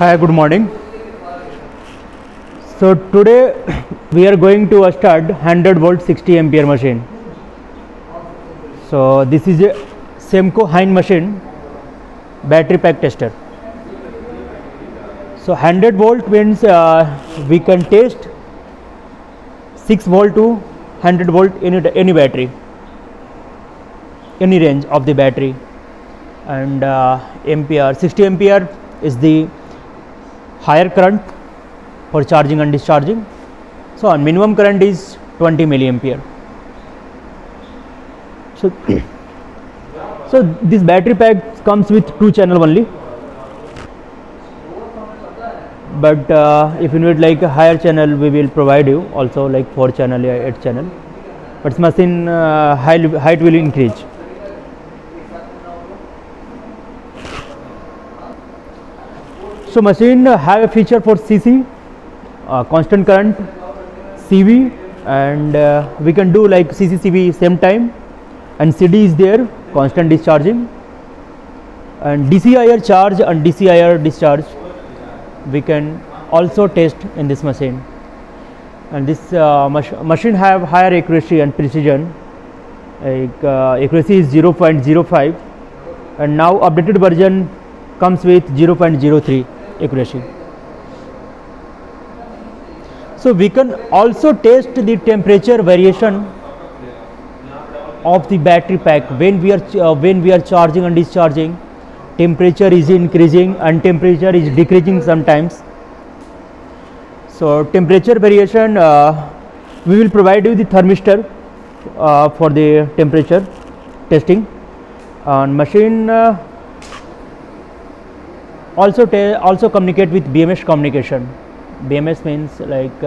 Hi, good morning. So today we are going to start 100 volt 60 ampere machine. So this is a Semco Hein machine, battery pack tester. So 100 volt means we can test 6 volt to 100 volt in any battery, any range of the battery, and ampere 60 ampere is the higher current for charging and discharging. So our minimum current is 20 milliampere. So so this battery pack comes with 2 channel only, but if you need like a higher channel, we will provide you also like 4 channel or 8 channel, but machine height will increase. So machine have a feature for CC, constant current, CV, and we can do like CC CV same time, and CD is there, constant discharging, and DCIR charge and DCIR discharge we can also test in this machine. And this machine have higher accuracy and precision, like accuracy is 0.05, and now updated version comes with 0.03 accuracy. So we can also test the temperature variation of the battery pack when we are charging and discharging. Temperature is increasing and temperature is decreasing sometimes. So temperature variation, we will provide you the thermistor for the temperature testing, and machine also communicate with BMS communication. BMS means like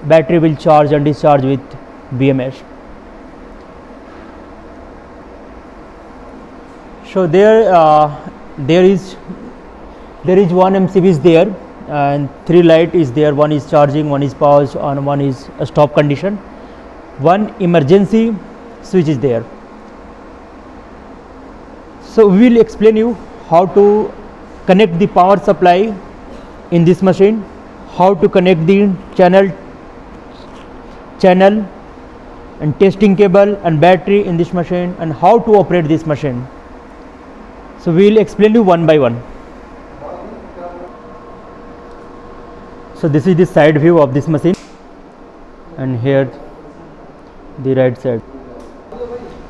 battery will charge and discharge with BMS. So there is one MCB is there, and 3 light is there. One is charging, one is pause, and one is a stop condition. One emergency switch is there. So we will explain you how to connect the power supply in this machine, how to connect the channel and testing cable and battery in this machine, and how to operate this machine. So we will explain you one by one. So this is the side view of this machine, and here the right side.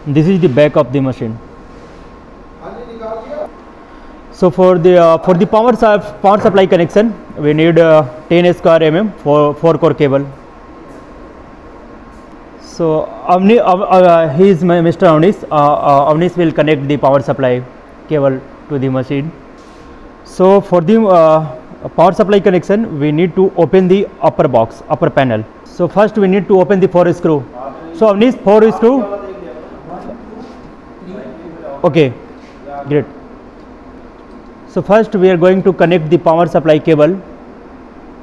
This is the back of the machine. So for the power supply connection, we need 10 square mm 4 core cable. So he is Mr. Avnish. Avnish will connect the power supply cable to the machine. So for the power supply connection, we need to open the upper panel. So first we need to open the 4 screw. So Avnish, 4 screw. Okay, great. So first we are going to connect the power supply cable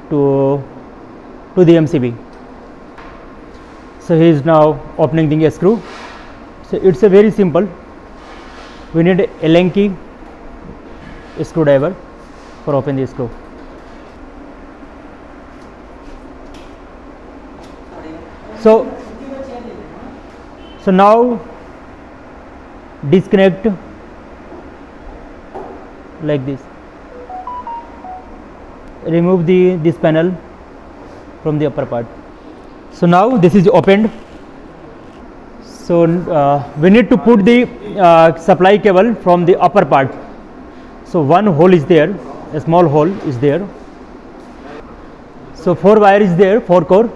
to the MCB. So he is now opening the screw. So it's a very simple. We need a Allen key screwdriver for opening the screw. So now disconnect like this. Remove this panel from the upper part. So now this is opened. So we need to put the supply cable from the upper part. So one hole is there, a small hole is there. So 4 wire is there, 4 core.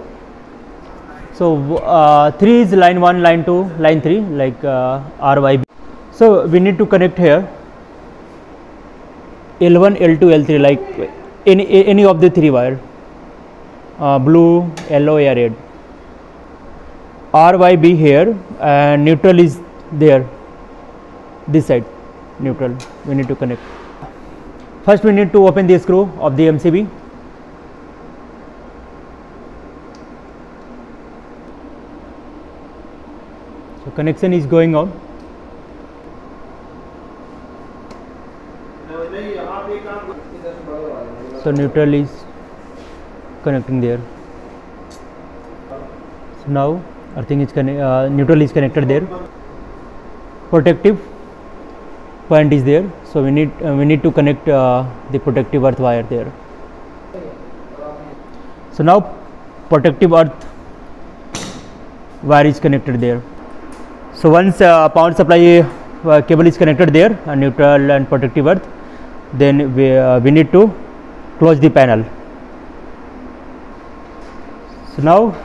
So 3 is line 1, line 2, line 3, like RYB. So we need to connect here L1, L2, L3, like any of the 3 wire, blue, yellow or red. RYB here, and neutral is there, this side, neutral we need to connect. First we need to open the screw of the MCB. So connection is going on. So neutral is connecting there. So now earthing is neutral is connected there. Protective point is there, so we need to connect the protective earth wire there. So now protective earth wire is connected there. So once power supply cable is connected there, neutral and protective earth, then we need to close the panel. So now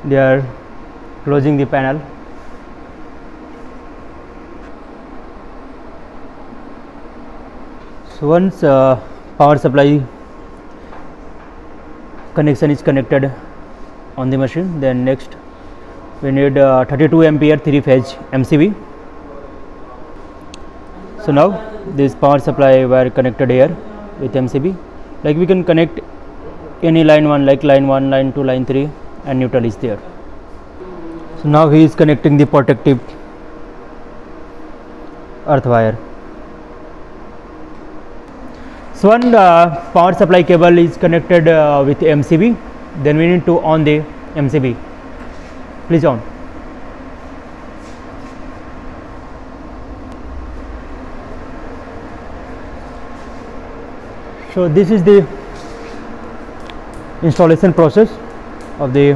they are closing the panel. So once power supply connection is connected on the machine, then next we need 32 ampere 3 phase MCB. So now this power supply wire connected here with MCB, like we can connect any line 1 like line 1, line 2, line 3, and neutral is there. So now he is connecting the protective earth wire. So one power supply cable is connected with MCB, then we need to on the MCB. Please on. So this is the installation process of the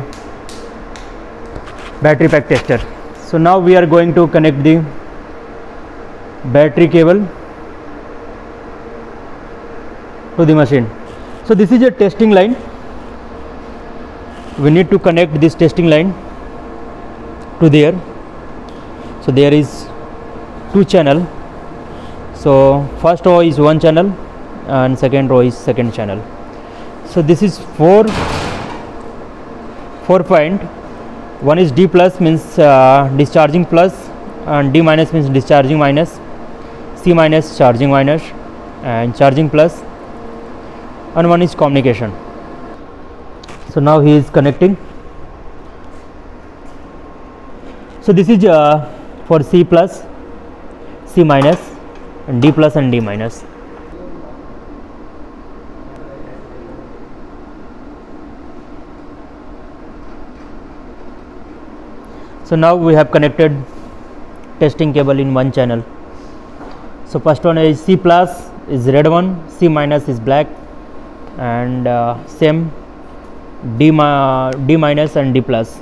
battery pack tester. So now we are going to connect the battery cable to the machine. So this is a testing line. We need to connect this testing line to there. So there is 2 channel. So first row is 1 channel and second row is second channel. So this is 4 point. One is D plus means discharging plus, and D minus means discharging minus, C minus charging minus, and charging plus, and one is communication. So now he is connecting. So this is for C plus, C minus, and D plus and D minus. So now we have connected testing cable in 1 channel. So first one is C plus is red one, C minus is black, and same D minus and D plus.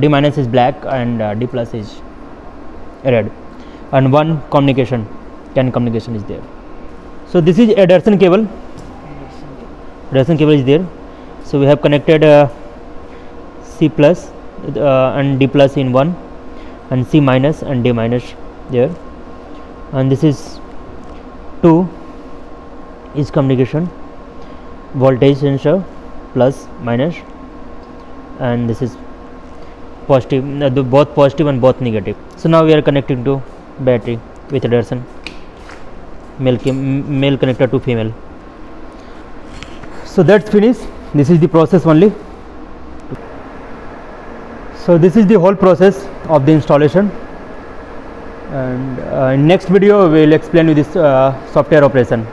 D minus is black and D plus is red, and one communication, CAN communication is there. So this is a Darson cable. Darson cable is there. So we have connected C plus and D plus in 1, and C minus and D minus there, and this is 2 is communication, voltage sensor plus minus, and this is positive, both positive and both negative. So now we are connecting to battery with Darson, male connector to female. So that's finished. This is the process only. So this is the whole process of the installation, and in next video we will explain you this software operation.